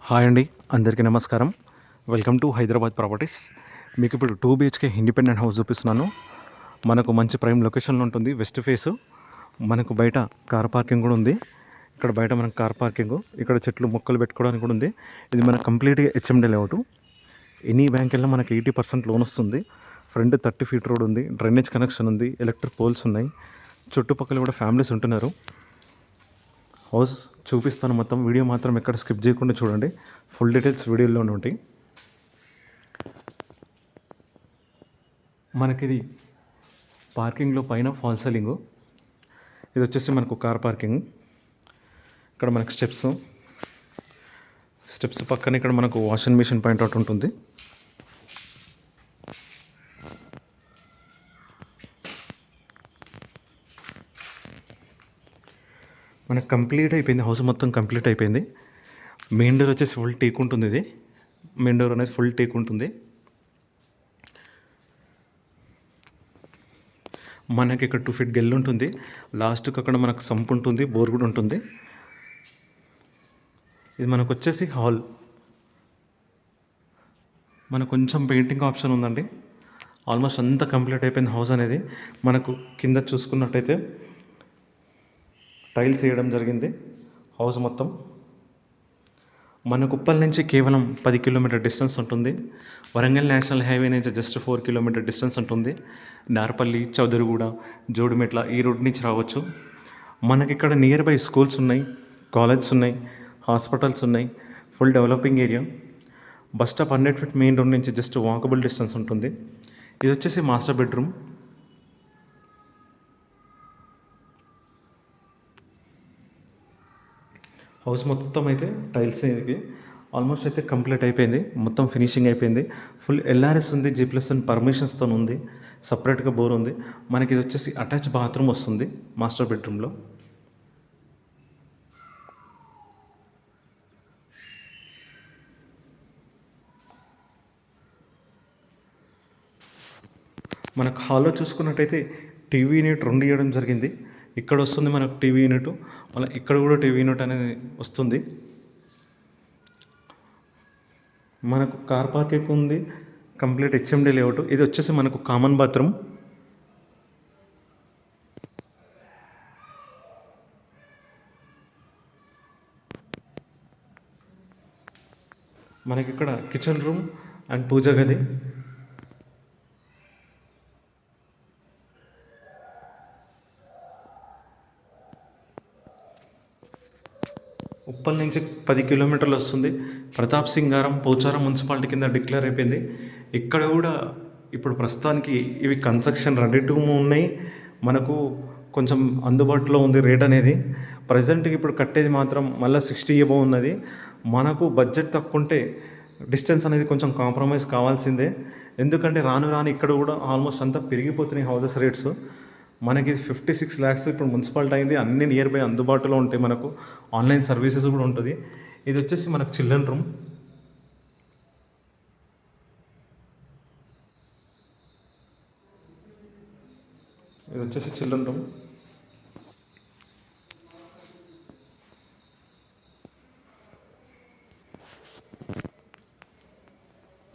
Hi అండి, అందరికీ నమస్కారం. Welcome to Hyderabad properties. మీకు ఇప్పుడు 2 BHK ఇండిపెండెంట్ హౌస్ చూపిస్తున్నాను. మనకు మంచి ప్రైమ్ లొకేషన్లో ఉంటుంది. West face. మనకు బయట కార్ పార్కింగ్ కూడా ఉంది. ఇక్కడ బయట మనకు కార్ పార్కింగ్, ఇక్కడ చెట్లు మొక్కలు పెట్టుకోవడానికి కూడా ఉంది. ఇది మనకు కంప్లీట్గా HMD లేఅవుట్. ఎనీ బ్యాంక్ వెళ్ళినా మనకి 80% లోన్ వస్తుంది. ఫ్రంట్ 30 feet రోడ్ ఉంది, డ్రైనేజ్ కనెక్షన్ ఉంది, ఎలక్ట్రిక్ పోల్స్ ఉన్నాయి. చుట్టుపక్కల కూడా ఫ్యామిలీస్ ఉంటున్నారు. హౌస్ చూపిస్తాను మొత్తం. వీడియో మాత్రం ఎక్కడ స్కిప్ చేయకుండా చూడండి. ఫుల్ డీటెయిల్స్ వీడియోలోనే ఉంటాయి. మనకిది పార్కింగ్లో పైన ఫాల్ సీలింగు. ఇది వచ్చేసి మనకు కార్ పార్కింగ్. ఇక్కడ మనకు స్టెప్స్ పక్కన ఇక్కడ మనకు వాషింగ్ మిషన్ పాయింట్ అవుట్ ఉంటుంది. మనకు కంప్లీట్ అయిపోయింది. హౌస్ మొత్తం కంప్లీట్ అయిపోయింది. మెయిన్ డోర్ వచ్చేసి ఫుల్ టేక్ ఉంటుంది. ఇది మెయిన్ డోర్ అనేది ఫుల్ టేక్ ఉంటుంది. మనకి ఇక్కడ 2 feet గెల్ ఉంటుంది. లాస్ట్కి అక్కడ మనకు సంప్ ఉంటుంది, బోర్ కూడా ఉంటుంది. ఇది మనకు వచ్చేసి హాల్. మనకు కొంచెం పెయింటింగ్ ఆప్షన్ ఉందండి. ఆల్మోస్ట్ అంతా కంప్లీట్ అయిపోయింది హౌస్ అనేది. మనకు కింద చూసుకున్నట్టయితే టైల్స్ వేయడం జరిగింది. హౌస్ మొత్తం మనకు ఉప్పల్ నుంచి కేవలం 10 kilometer డిస్టెన్స్ ఉంటుంది. వరంగల్ నేషనల్ హైవే నుంచి జస్ట్ 4 kilometer డిస్టెన్స్ ఉంటుంది. నార్పల్లి, చౌదరిగూడ, జోడిమెట్ల ఈ రూట్ నుంచి రావచ్చు. మనకి ఇక్కడ నియర్ బై స్కూల్స్ ఉన్నాయి, కాలేజెస్ ఉన్నాయి, హాస్పిటల్స్ ఉన్నాయి. Full developing area. Bus stop 100 feet main road నుంచి జస్ట్ వాకబుల్ డిస్టెన్స్ ఉంటుంది. ఇది వచ్చేసి మాస్టర్ బెడ్రూమ్. హౌస్ మొత్తం అయితే టైల్స్ ఇది ఆల్మోస్ట్ అయితే కంప్లీట్ అయిపోయింది. మొత్తం ఫినిషింగ్ అయిపోయింది. ఫుల్ LRS ఉంది, G+1 పర్మిషన్స్తో ఉంది. సపరేట్గా బోర్ ఉంది. మనకి ఇది వచ్చేసి అటాచ్ బాత్రూమ్ వస్తుంది మాస్టర్ బెడ్రూమ్లో. మనకు హాల్లో చూసుకున్నట్టయితే టీవీ యూనిట్ 2 ఇవ్వడం జరిగింది. ఇక్కడ వస్తుంది మనకు టీవీ యూనిట్, మళ్ళీ ఇక్కడ కూడా టీవీ యూనిట్ అనేది వస్తుంది. మనకు కార్ పార్కింగ్ ఉంది. Complete HMD layout. ఇది వచ్చేసి మనకు కామన్ బాత్రూమ్. మనకి ఇక్కడ కిచెన్ రూమ్ అండ్ పూజా గది. ఉప్పల్ నుంచి 10 kilometers వస్తుంది. ప్రతాప్ సింగారం పోచారం మున్సిపాలిటీ కింద డిక్లేర్ అయిపోయింది. ఇక్కడ కూడా ఇప్పుడు ప్రస్తుతానికి ఇవి కన్స్ట్రక్షన్ రెడీ టు మూవ్ ఉన్నాయి. మనకు కొంచెం అందుబాటులో ఉంది రేట్ అనేది. ప్రజెంట్కి ఇప్పుడు కట్టేది మాత్రం మళ్ళీ 60 above ఉన్నది. మనకు బడ్జెట్ తక్కువ ఉంటే డిస్టెన్స్ అనేది కొంచెం కాంప్రమైజ్ కావాల్సిందే. ఎందుకంటే రాను ఇక్కడ కూడా ఆల్మోస్ట్ అంతా పెరిగిపోతున్నాయి హౌసెస్ రేట్స్. మనకి 56 lakhs ఇప్పుడు మున్సిపాలిటీ అయింది. అన్ని నియర్ బై అందుబాటులో ఉంటాయి. మనకు ఆన్లైన్ సర్వీసెస్ కూడా ఉంటుంది. ఇది వచ్చేసి మనకు చిల్డ్రన్ రూమ్.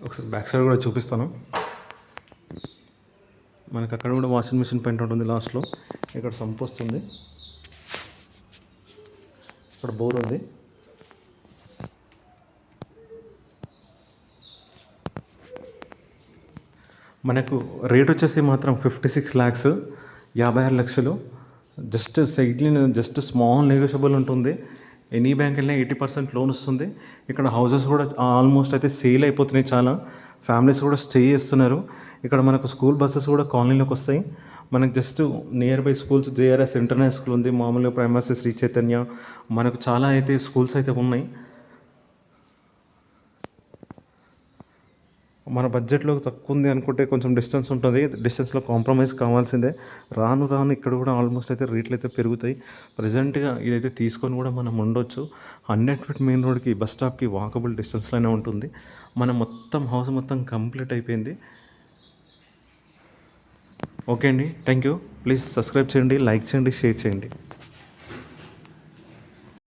ఒకసారి బ్యాక్ సైడ్ కూడా చూపిస్తాను. మనకు అక్కడ కూడా వాషింగ్ మిషన్ పాయింట్ ఉంటుంది లాస్ట్లో. ఇక్కడ సంప్ వస్తుంది, ఇక్కడ బోర్ ఉంది. మనకు రేట్ వచ్చేసి మాత్రం 56 lakhs, 56 లక్షలు. జస్ట్ స్మాల్ నెగోషియబుల్ ఉంటుంది. ఎనీ బ్యాంక్ వెళ్ళినా 80% లోన్ వస్తుంది. ఇక్కడ హౌసెస్ కూడా ఆల్మోస్ట్ అయితే సేల్ అయిపోతున్నాయి. చాలా ఫ్యామిలీస్ కూడా స్టే చేస్తున్నారు. ఇక్కడ మనకు స్కూల్ బస్సెస్ కూడా కాలనీలోకి వస్తాయి. మనకు just near by schools JRS international school ఉంది, మామూలుగా ప్రైమరీ శ్రీ చైతన్య, మనకు చాలా అయితే స్కూల్స్ అయితే ఉన్నాయి. మన బడ్జెట్లో తక్కువ ఉంది అనుకుంటే కొంచెం డిస్టెన్స్ ఉంటుంది. డిస్టెన్స్లో కాంప్రమైజ్ కావాల్సిందే. రాను ఇక్కడ కూడా ఆల్మోస్ట్ అయితే రేట్లు అయితే పెరుగుతాయి. ప్రజెంట్గా ఇదైతే తీసుకొని కూడా మనం ఉండొచ్చు. 100 feet మెయిన్ రోడ్కి, బస్ స్టాప్కి వాకబుల్ డిస్టెన్స్లోనే ఉంటుంది. మన మొత్తం హౌస్ మొత్తం కంప్లీట్ అయిపోయింది. ఓకే అండి, థ్యాంక్ యూ. ప్లీజ్ సబ్స్క్రైబ్ చేయండి, లైక్ చేయండి, షేర్ చేయండి.